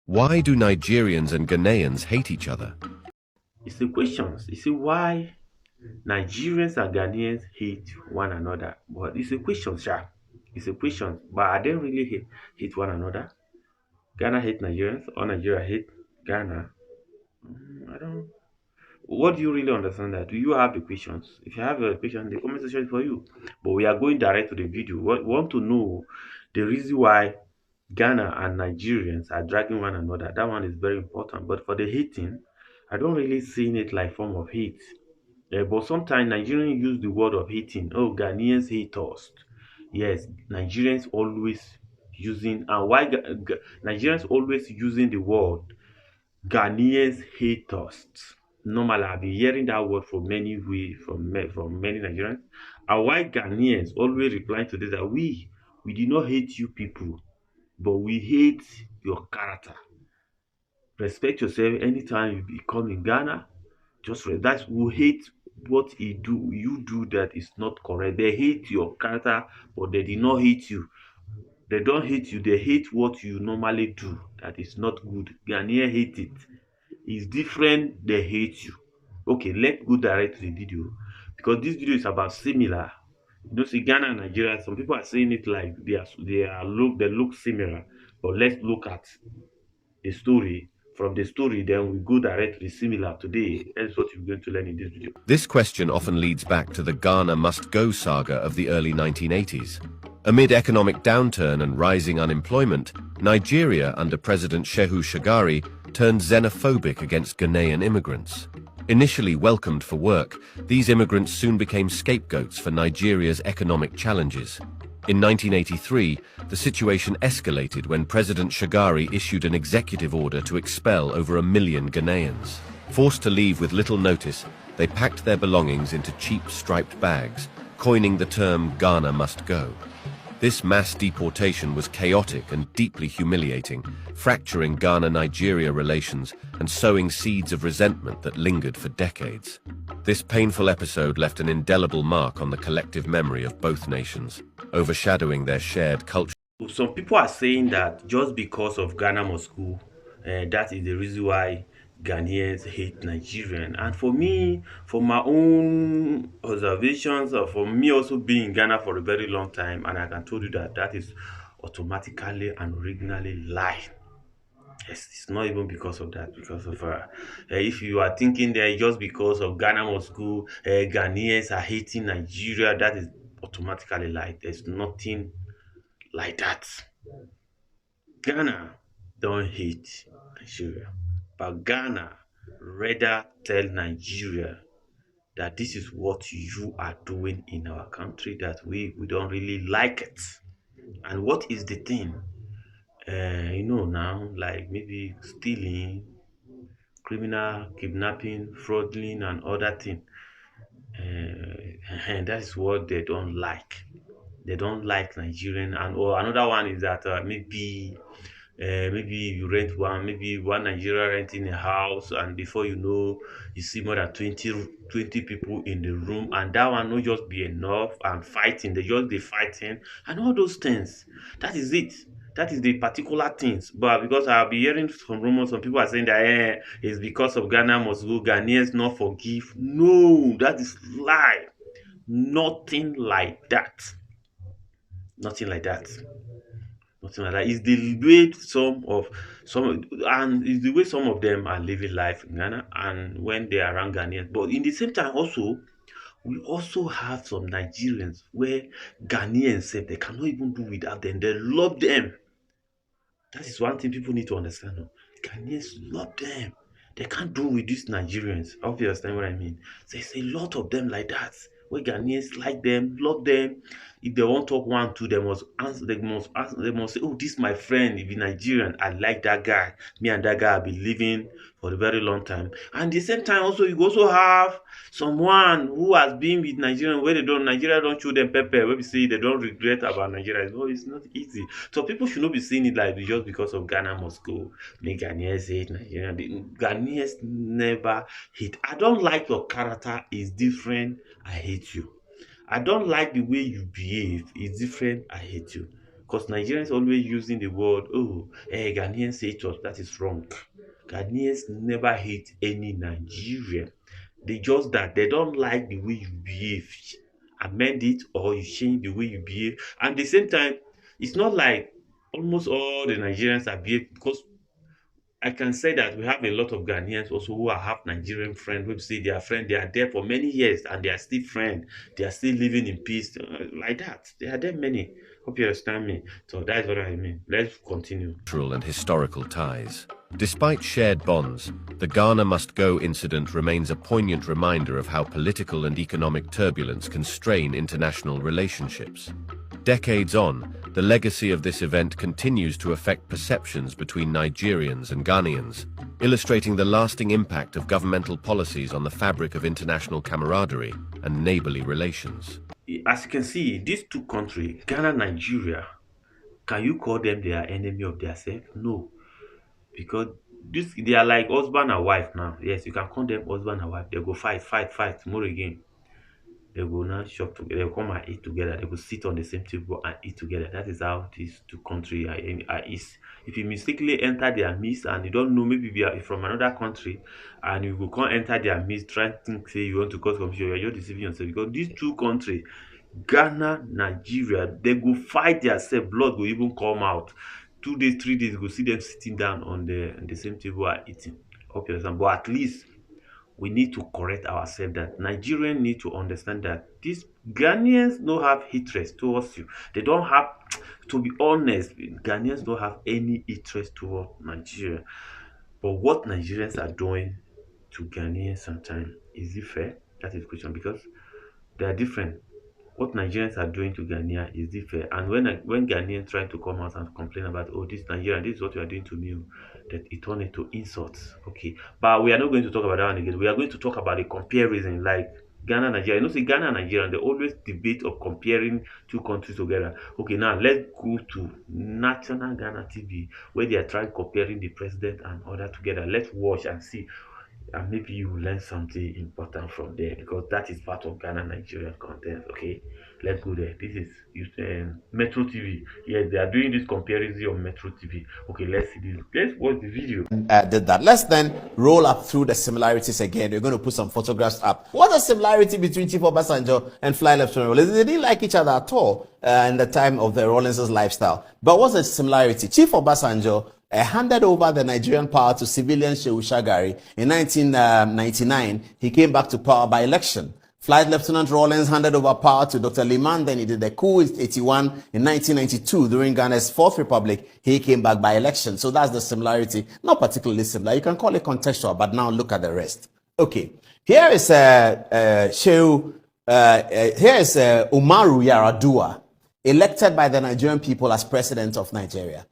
Why do Nigerians and Ghanaians hate each other? It's a question. You see why Nigerians and Ghanaians hate one another. But it's a question, sha. It's a question. But I don't really hate one another. Ghana hate Nigerians or Nigeria hate Ghana. I don't. What do you really understand that? Do you have the questions? If you have a question, the comment section is for you. But we are going direct to the video. We want to know the reason why Ghana and Nigerians are dragging one another. That one is very important. But for the hating, I don't really see it like form of hate. But sometimes Nigerians use the word of hating. Oh, Ghanaians hate us. Yes, Nigerians always using and why Nigerians always using the word Ghanaians hate us. Normally, I've been hearing that word from many from many Nigerians. And why Ghanaians always replying to this that we did not hate you people, but we hate your character. Respect yourself anytime you become in Ghana. That's who hate what you do that is not correct. They hate your character, but they did not hate you. They don't hate you, they hate what you normally do that is not good. Ghanaian hate it. It's different, they hate you. Okay, let's go direct to the video because this video is about similar. You know, see Ghana and Nigeria, some people are saying it like they look similar, but let's look at the story. From the story, then we go directly similar today. That's what you're going to learn in this video. This question often leads back to the Ghana Must Go saga of the early 1980s. Amid economic downturn and rising unemployment, Nigeria under President Shehu Shagari turned xenophobic against Ghanaian immigrants. Initially welcomed for work, these immigrants soon became scapegoats for Nigeria's economic challenges. In 1983, the situation escalated when President Shagari issued an executive order to expel over 1 million Ghanaians. Forced to leave with little notice, they packed their belongings into cheap striped bags, coining the term Ghana Must Go. This mass deportation was chaotic and deeply humiliating, fracturing Ghana-Nigeria relations and sowing seeds of resentment that lingered for decades. This painful episode left an indelible mark on the collective memory of both nations, overshadowing their shared culture. Some people are saying that just because of Ghana must go, that is the reason why Ghanaians hate Nigerian. And for me, for my own observations, or for me also being in Ghana for a very long time, and I can tell you that that is automatically and originally lie. Yes, it's not even because of that. Because of if you are thinking that just because of Ghana must go, Ghanaians are hating Nigeria, that is automatically lie. There's nothing like that. Ghana don't hate Nigeria, but Ghana rather tell Nigeria that this is what you are doing in our country, that we don't really like it. And what is the thing? Now, like maybe stealing, criminal, kidnapping, fraudulent, and other thing. And that is what they don't like. They don't like Nigerian, and or another one is that maybe you rent one, maybe one Nigeria renting a house, and before you know, you see more than 20 people in the room, and that one not just be enough and fighting, they just be fighting and all those things. That is it. That is the particular things. But because I'll be hearing some rumors, some people are saying that it's because of Ghana must go, Ghanaians not forgive. No, that is lie. Nothing like that. Nothing like that. Nothing like that. It's the way some and it's the way some of them are living life in Ghana and when they are around Ghanaians. But in the same time also we also have some Nigerians where Ghanaians say they cannot even do without them. They love them. That is one thing people need to understand. Oh. Ghanaians love them. They can't do with these Nigerians. I hope you understand what I mean. There's a lot of them like that. Where Ghanaians like them, love them. If they want to talk one, two, they must answer, they must say, oh, this is my friend. If he's Nigerian, I like that guy. Me and that guy have been living for a very long time. And the same time, also, you also have someone who has been with Nigerian where Nigeria don't show them pepper, where we say they don't regret about Nigeria. No, it's not easy. So people should not be seeing it like just because of Ghana must go. Make Ghanaians hate Nigeria. Ghanaians never hate. I don't like your character, it's different. I hate you. I don't like the way you behave. It's different. I hate you. Because Nigerians always using the word, oh, Ghanaians hate us. That is wrong. Ghanaians never hate any Nigerian. They just that they don't like the way you behave. Amend it or you change the way you behave. And at the same time, it's not like almost all the Nigerians are behave because I can say that we have a lot of Ghanaians also who are half Nigerian friends who say they are friends, they are there for many years and they are still friends, they are still living in peace like that. There are there many. Hope you understand me. So that's what I mean. Let's continue. Cultural and historical ties. Despite shared bonds, the Ghana Must Go incident remains a poignant reminder of how political and economic turbulence can strain international relationships. Decades on, the legacy of this event continues to affect perceptions between Nigerians and Ghanaians, illustrating the lasting impact of governmental policies on the fabric of international camaraderie and neighborly relations. As you can see, these two countries, Ghana and Nigeria, can you call them their enemy of themselves? No. Because they are like husband and wife now. Yes, you can call them husband and wife. They go fight tomorrow again. They go now shop together. They will come and eat together. They will sit on the same table and eat together. That is how these two countries are is. If you mistakenly enter their midst and you don't know, maybe you are from another country and you go come enter their midst, try to think say you want to cause confusion, you are just deceiving yourself because these two countries, Ghana, Nigeria, they go fight themselves, blood will even come out. 2 days, 3 days, you go see them sitting down on the same table and eating. Hope you understand. But at least we need to correct ourselves that Nigerians need to understand that these Ghanaians don't have hatred towards you. They don't have, to be honest, Ghanaians don't have any hatred towards Nigeria. But what Nigerians are doing to Ghanaians sometimes, is it fair? That is the question because they are different. What Nigerians are doing to Ghanaian is different. And when Ghanaians try to come out and complain about, oh, this Nigerian, this is what you are doing to me, that it turned into insults. Okay. But we are not going to talk about that one again. We are going to talk about a comparison like Ghana, Nigeria. You know, see, Ghana and Nigeria, they always debate of comparing two countries together. Okay, now let's go to National Ghana TV where they are trying comparing the president and other together. Let's watch and see and maybe you will learn something important from there because that is part of Ghana Nigerian content. Okay, let's go there. This is Metro TV. Yes, they are doing this comparison on Metro TV. Okay, let's see this. Let's watch the video. Did that. Let's then roll up through the similarities again. We're going to put some photographs up. What's the similarity between Chief Obasanjo and Fly Lieutenant Rawlings? They didn't like each other at all in the time of the Rawlings' lifestyle. But what's the similarity? Chief Obasanjo handed over the Nigerian power to civilian Shehu Shagari. In 1999, he came back to power by election. Flight Lieutenant Rawlings handed over power to Dr. Liman. Then he did the coup in 81. In 1992, during Ghana's Fourth Republic, he came back by election. So that's the similarity. Not particularly similar. You can call it contextual, but now look at the rest. Okay. Here is Umaru Yar'Adua, elected by the Nigerian people as president of Nigeria.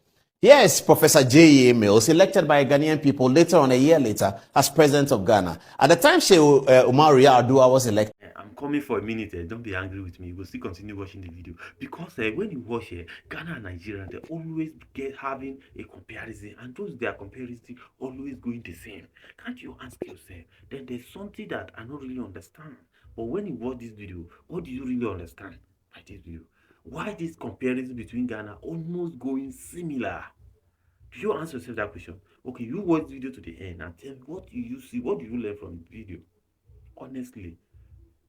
Here is Professor J.A. Mills, elected by Ghanaian people later on, a year later, as president of Ghana. At the time Umaru Yar'Adua was elected. I'm coming for a minute. Don't be angry with me. You will still continue watching the video. Because when you watch Ghana and Nigeria, they always get having a comparison. And those their comparison always going the same. Can't you ask yourself? Then there's something that I don't really understand. But when you watch this video, what do you really understand by this video? Why this comparison between Ghana almost going similar? Do you answer yourself that question? Okay, you watch the video to the end and tell me what do you see, what do you learn from the video? Honestly,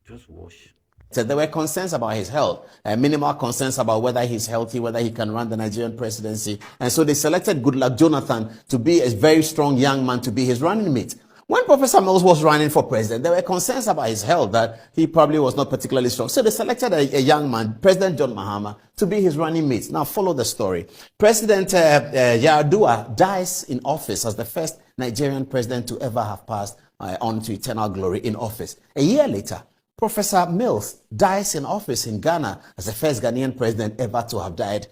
just watch. So there were concerns about his health, minimal concerns about whether he's healthy, whether he can run the Nigerian presidency. And so they selected Goodluck Jonathan to be a very strong young man to be his running mate. When Professor Mills was running for president, there were concerns about his health, that he probably was not particularly strong. So they selected a young man, President John Mahama, to be his running mate. Now follow the story. President Yar'Adua dies in office as the first Nigerian president to ever have passed on to eternal glory in office. A year later, Professor Mills dies in office in Ghana as the first Ghanaian president ever to have died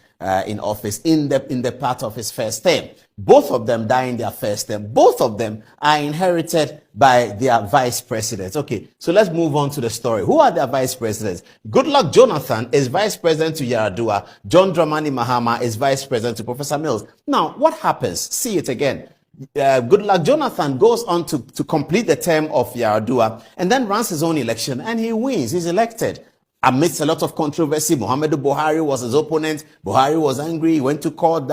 in office in the part of his first term. Both of them die in their first term. Both of them are inherited by their vice presidents. Okay, so let's move on to the story. Who are their vice presidents? Goodluck Jonathan is vice president to Yar'Adua. John Dramani Mahama is vice president to Professor Mills. Now, what happens? See it again. Goodluck Jonathan goes on to complete the term of Yar'Adua and then runs his own election and he wins. He's elected. amidst a lot of controversy. Muhammadu Buhari was his opponent. Buhari was angry. He went to court,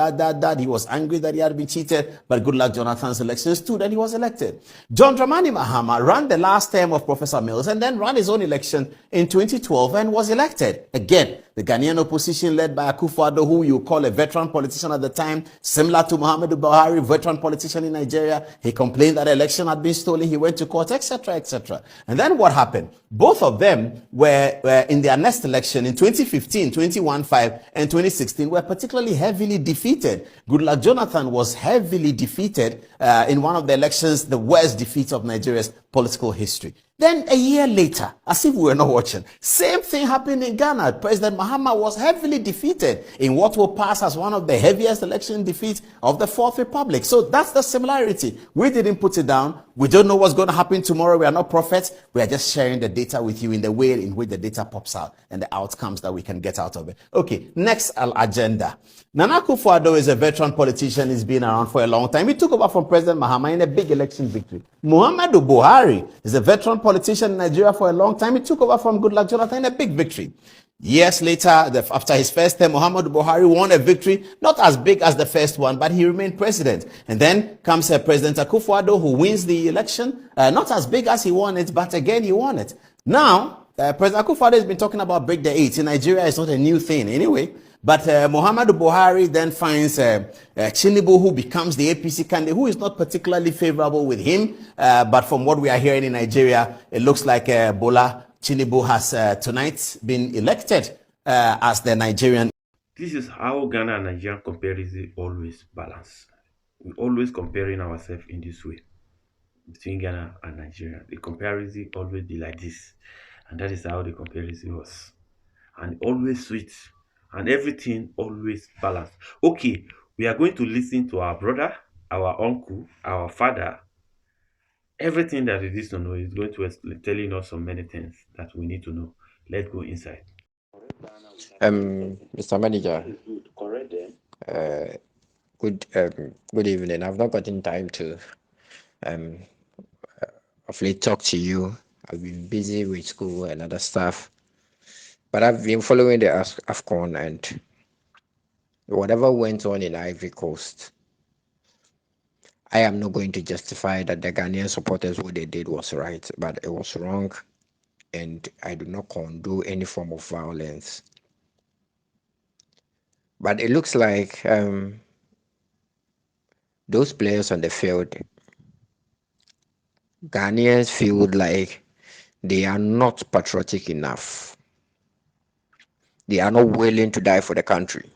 He was angry that he had been cheated. But Goodluck Jonathan's election stood and he was elected. John Dramani Mahama ran the last term of Professor Mills and then ran his own election in 2012 and was elected. Again, the Ghanaian opposition led by Akufo-Addo, who you call a veteran politician at the time, similar to Muhammadu Buhari, veteran politician in Nigeria. He complained that the election had been stolen. He went to court, etc., etc. And then what happened? Both of them were in their next election in 2015, 2015, and 2016 were particularly heavily defeated. Goodluck Jonathan was heavily defeated in one of the elections, the worst defeat of Nigeria's political history. Then a year later, as if we were not watching, same thing happened in Ghana. President Mahama was heavily defeated in what will pass as one of the heaviest election defeats of the Fourth Republic. So that's the similarity. We didn't put it down. We don't know what's going to happen tomorrow. We are not prophets. We are just sharing the data with you in the way in which the data pops out and the outcomes that we can get out of it. Okay, next agenda. Nana Akufo-Addo is a veteran politician. He's been around for a long time. He took over from President Mahama in a big election victory. Muhammadu Buhari is a veteran politician in Nigeria for a long time. He took over from Goodluck Jonathan in a big victory. Years later, after his first term, Muhammadu Buhari won a victory, not as big as the first one, but he remained president. And then comes President Akufo-Addo, who wins the election, not as big as he won it, but again, he won it. Now, President Akufo-Addo has been talking about break the eight. In Nigeria, it's not a new thing anyway. But Muhammadu Buhari then finds Tinubu, who becomes the APC candidate, who is not particularly favorable with him. But from what we are hearing in Nigeria, it looks like Bola Tinubu has tonight been elected as the Nigerian. This is how Ghana and Nigeria comparison always balance. We always comparing ourselves in this way between Ghana and Nigeria. The comparison always be like this, and that is how the comparison was, and always sweet, and everything always balanced. Okay, we are going to listen to our brother, our uncle, our father. Everything that we need to know is going to telling us so many things that we need to know. Let's go inside. Mr. Manager, good evening. I've not gotten time to of late talk to you. I've been busy with school and other stuff, but I've been following the AFCON and whatever went on in Ivory Coast. I am not going to justify that the Ghanaian supporters, what they did was right, but it was wrong, and I do not condone any form of violence. But it looks like those players on the field, Ghanaians feel like they are not patriotic enough. They are not willing to die for the country.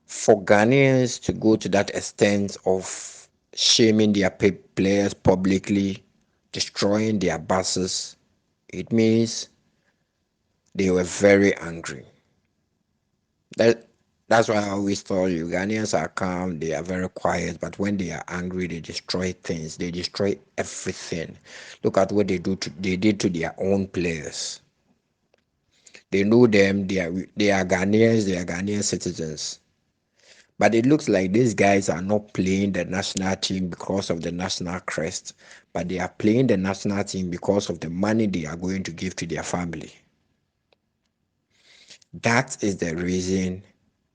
For Ghanaians to go to that extent of shaming their players publicly, destroying their buses, it means they were very angry. That's why I always tell you, Ghanaians are calm, they are very quiet, but when they are angry, they destroy things, they destroy everything. Look at what they did to their own players. They know them, they are Ghanaians, they are Ghanaian citizens. But it looks like these guys are not playing the national team because of the national crest, but they are playing the national team because of the money they are going to give to their family. That is the reason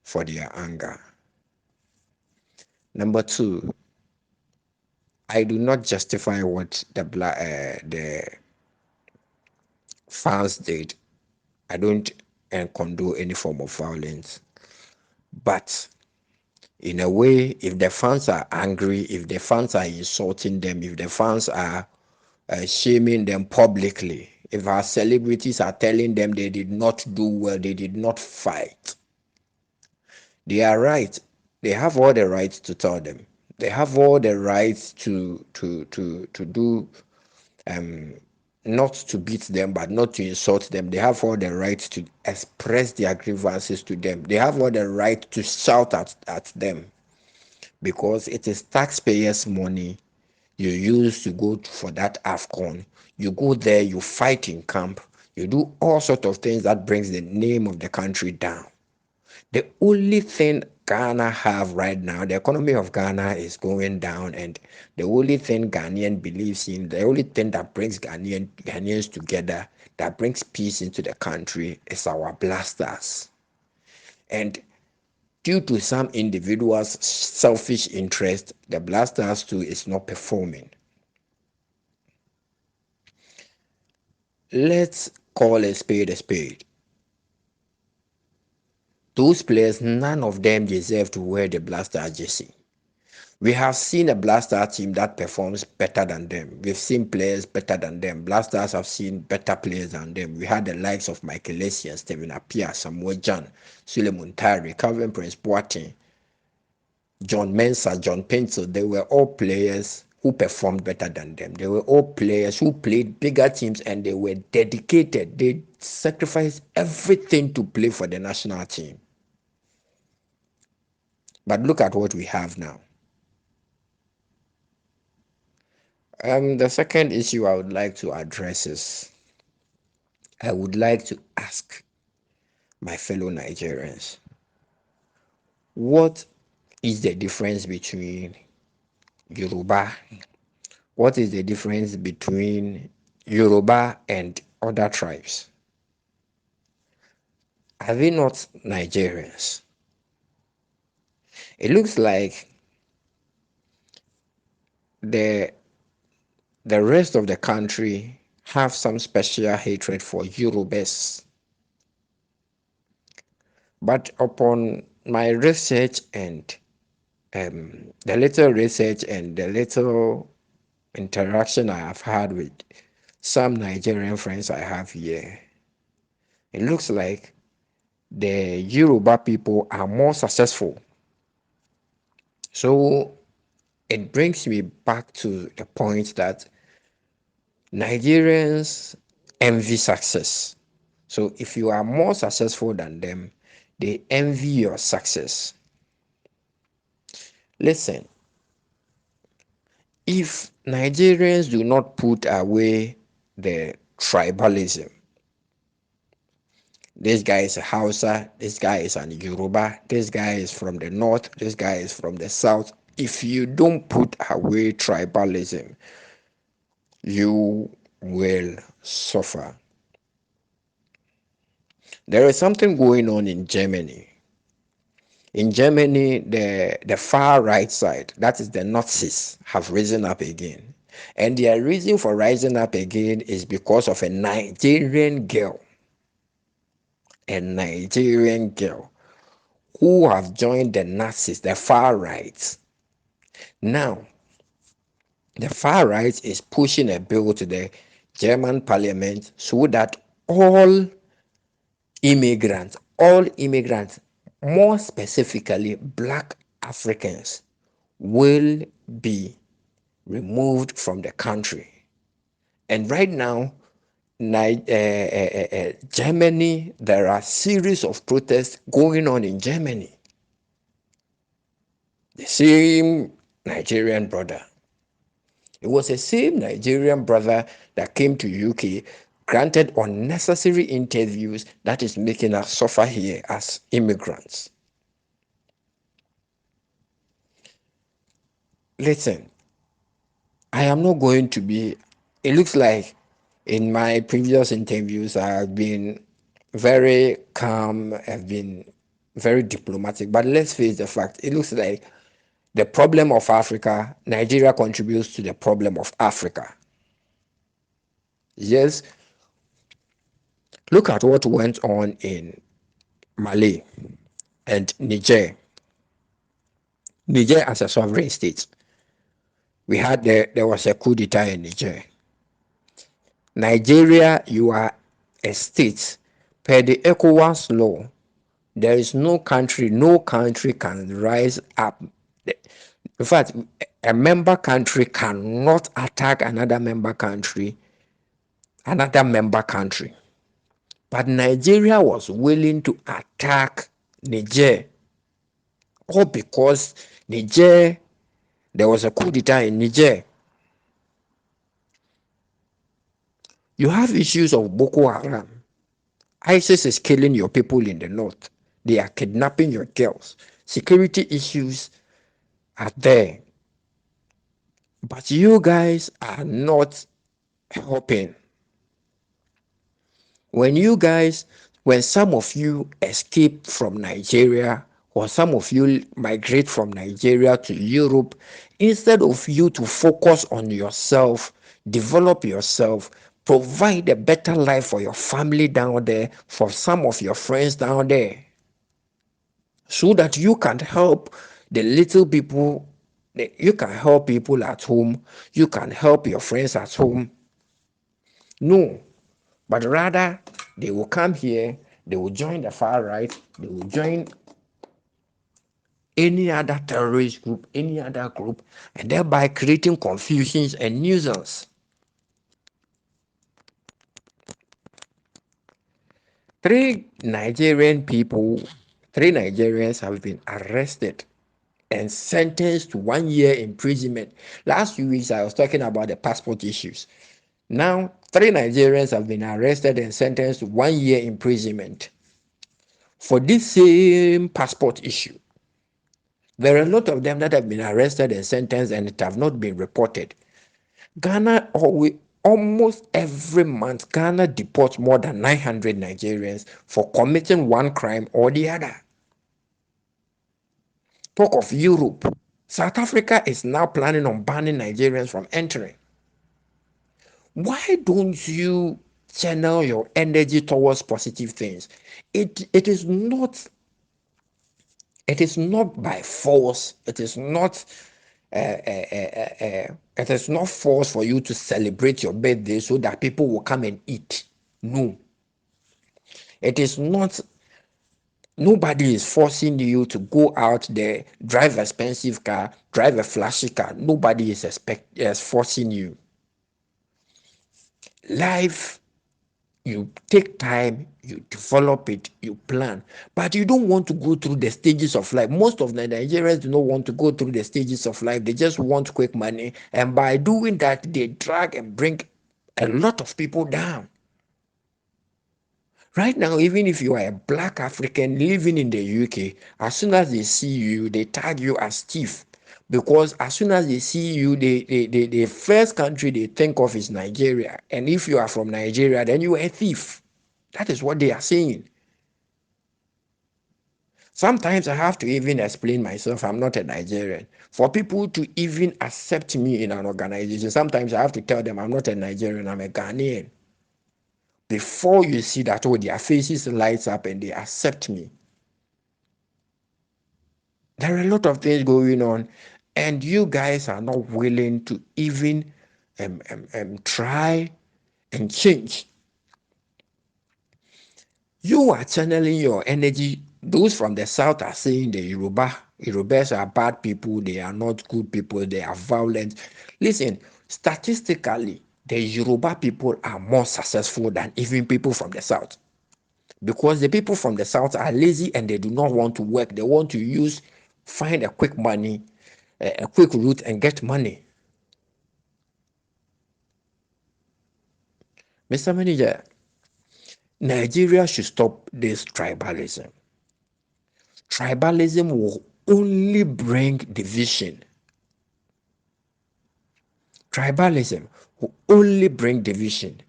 for their anger. Number two, I do not justify what the fans did. I don't condone any form of violence. But in a way, if the fans are angry, if the fans are insulting them, if the fans are shaming them publicly, if our celebrities are telling them they did not do well, they did not fight, they are right. They have all the rights to tell them. They have all the rights to do, not to beat them, but not to insult them. They have all the rights to express their grievances to them. They have all the right to shout at them, because it is taxpayers' money you use to go for that AFCON. You go there, you fight in camp, you do all sorts of things that brings the name of the country down. The only thing Ghana have right now, the economy of Ghana is going down, and the only thing Ghanaian believes in, the only thing that brings Ghanaians together, that brings peace into the country, is our blasters. And due to some individuals' selfish interest, the blasters too is not performing. Let's call a spade a spade. Those players, none of them deserve to wear the blaster jersey. We have seen a blaster team that performs better than them. We've seen players better than them. Blasters have seen better players than them. We had the likes of Michael Essien, Stephen Appiah, Samuel Jan, Suleiman Tari, Calvin Prince Boateng, John Mensah, John Pencil. They were all players who performed better than them. They were all players who played bigger teams, and they were dedicated. They sacrificed everything to play for the national team. But look at what we have now. The second issue I would like to address is, I would like to ask my fellow Nigerians, what is the difference between Yoruba? What is the difference between Yoruba and other tribes? Are they not Nigerians? It looks like the rest of the country have some special hatred for Yorubas. But upon my research and the little research and the little interaction I have had with some Nigerian friends I have here, it looks like the Yoruba people are more successful. So it brings me back to the point that Nigerians envy success. So if you are more successful than them, they envy your success. Listen, if Nigerians do not put away the tribalism, this guy is a Hausa, this guy is an Yoruba, this guy is from the north, this guy is from the south. If you don't put away tribalism, you will suffer. There is something going on in Germany. In Germany, the far right side, that is the Nazis, have risen up again. And their reason for rising up again is because of a Nigerian girl who have joined the Nazis, the far right. Now, the far right is pushing a bill to the German parliament so that all immigrants, more specifically Black Africans, will be removed from the country. And right now, Germany, there are a series of protests going on in Germany. The same Nigerian brother. It was the same Nigerian brother that came to UK, granted unnecessary interviews, that is making us suffer here as immigrants. Listen, I am not going to be, it looks like in my previous interviews, I have been very calm, I've been very diplomatic, but let's face the fact, it looks like the problem of Africa, Nigeria contributes to the problem of Africa. Yes, look at what went on in Mali and Niger. Niger as a sovereign state. We had there was a coup d'etat in Niger. Nigeria, you are a state. Per the ECOWAS law, there is no country can rise up. In fact, a member country cannot attack another member country. But Nigeria was willing to attack Niger, all because Niger, there was a coup d'etat in Niger. You have issues of Boko Haram. ISIS is killing your people in the north. They are kidnapping your girls. Security issues are there. But you guys are not helping. When some of you escape from Nigeria, or some of you migrate from Nigeria to Europe, instead of you to focus on yourself, develop yourself, provide a better life for your family down there, for some of your friends down there, so that you can help the little people, you can help people at home, you can help your friends at home. No, but rather they will come here, they will join the far right, they will join any other terrorist group, any other group, and thereby creating confusions and nuisance. Three Nigerians have been arrested and sentenced to 1 year imprisonment. Last few weeks, I was talking about the passport issues. Now, 3 Nigerians have been arrested and sentenced to 1 year imprisonment for this same passport issue. There are a lot of them that have been arrested and sentenced and it have not been reported. Ghana, almost every month, Ghana deports more than 900 Nigerians for committing one crime or the other. Talk of Europe. South Africa is now planning on banning Nigerians from entering. Why don't you channel your energy towards positive things? It is not by force. It is not force for you to celebrate your birthday so that people will come and eat. No. It is not. Nobody is forcing you to go out there, drive an expensive car, drive a flashy car. Nobody is forcing you. Life, you take time, you develop it, you plan, but you don't want to go through the stages of life. Most of the Nigerians do not want to go through the stages of life. They just want quick money, and by doing that, they drag and bring a lot of people down. Right now, even if you are a black African living in the UK, as soon as they see you, they tag you as thief. Because as soon as they see you, the first country they think of is Nigeria. And if you are from Nigeria, then you are a thief. That is what they are saying. Sometimes I have to even explain myself. I'm not a Nigerian. For people to even accept me in an organization, sometimes I have to tell them I'm not a Nigerian, I'm a Ghanaian. Before you see that, oh, their faces lights up and they accept me. There are a lot of things going on, and you guys are not willing to even try and change. You are channeling your energy. Those from the south are saying the Yorubas are bad people, they are not good people, they are violent. Listen, statistically, the Yoruba people are more successful than even people from the south. Because the people from the south are lazy and they do not want to work. They want to find a quick money, a quick route and get money. Mr. Manager, Nigeria should stop this tribalism. Tribalism will only bring division. Tribalism will only bring division.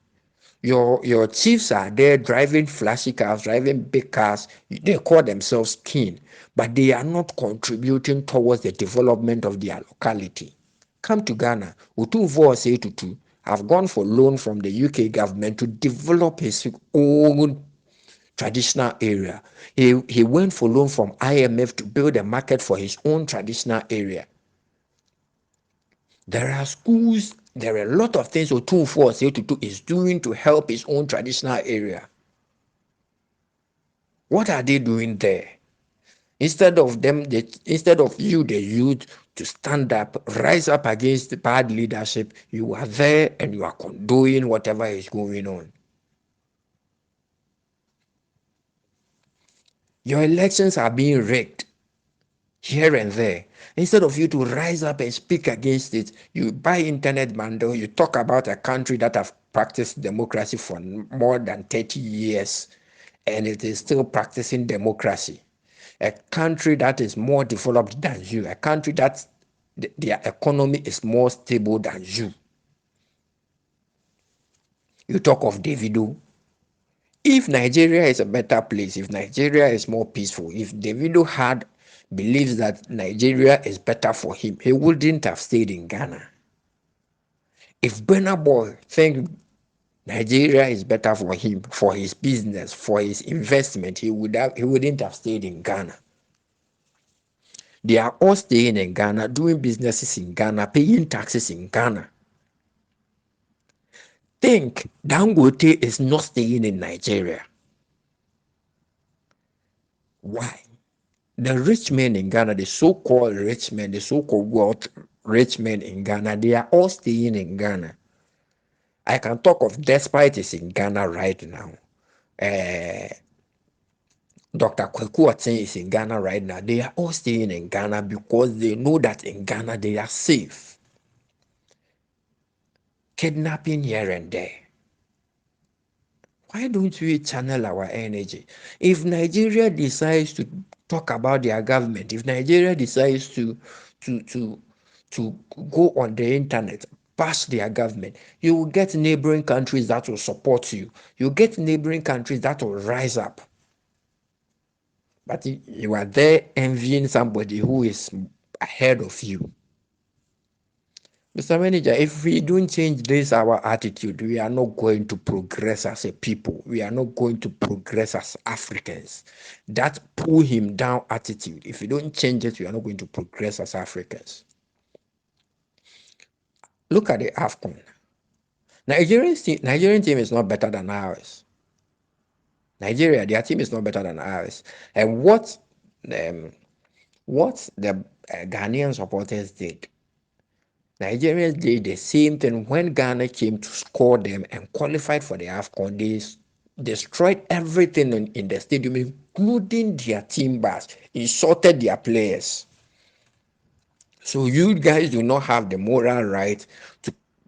Your chiefs are there driving flashy cars, driving big cars. They call themselves king, but they are not contributing towards the development of their locality. Come to Ghana. Utumvo Tutu have gone for loan from the UK government to develop his own traditional area. He went for loan from IMF to build a market for his own traditional area. There are schools, there are a lot of things Otumfuo Tutu is doing to help his own traditional area. What are they doing there? Instead of you, the youth, to stand up, rise up against the bad leadership, you are there and you are condoning whatever is going on. Your elections are being rigged here and there. Instead of you to rise up and speak against it, you buy internet bundle, you talk about a country that have practiced democracy for more than 30 years, and it is still practicing democracy. a country that is more developed than you, a country that their economy is more stable than you. You talk of Davido. If Nigeria is a better place, if Nigeria is more peaceful, if Davido had believes that Nigeria is better for him, he wouldn't have stayed in Ghana. If Burna Boy think Nigeria is better for him, for his business, for his investment, he wouldn't have stayed in Ghana. They are all staying in Ghana, doing businesses in Ghana, paying taxes in Ghana. Think Dangote is not staying in Nigeria. Why? The rich men in Ghana, the so-called rich men, the so-called wealth rich men in Ghana, they are all staying in Ghana. I can talk of Despite is in Ghana right now. Dr. Kweku Oten is in Ghana right now. They are all staying in Ghana because they know that in Ghana they are safe. Kidnapping here and there. Why don't we channel our energy? If Nigeria decides to talk about their government, if Nigeria decides to go on the internet, bash their government, you will get neighboring countries that will support you. You get neighboring countries that will rise up. But you are there envying somebody who is ahead of you. Mr. Manager, if we don't change this, our attitude, we are not going to progress as a people. We are not going to progress as Africans. That pull him down attitude, if we don't change it, we are not going to progress as Africans. Look at the AFCON. Nigerian team is not better than ours. Nigeria, their team is not better than ours. And what the Ghanaian supporters did, Nigerians did the same thing when Ghana came to score them and qualified for the AFCON. They destroyed everything in the stadium, including their team bus, insulted their players. So you guys do not have the moral right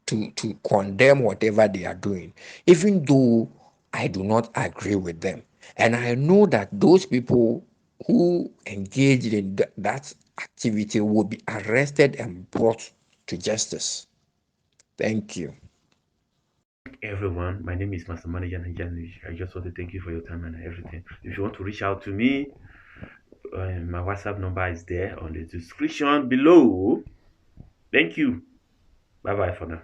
to condemn whatever they are doing, even though I do not agree with them. And I know that those people who engaged in that activity will be arrested and brought to justice. Thank you. Everyone, my name is Master Manager Nigerian. I just want to thank you for your time and everything. If you want to reach out to me, my WhatsApp number is there on the description below. Thank you. Bye bye for now.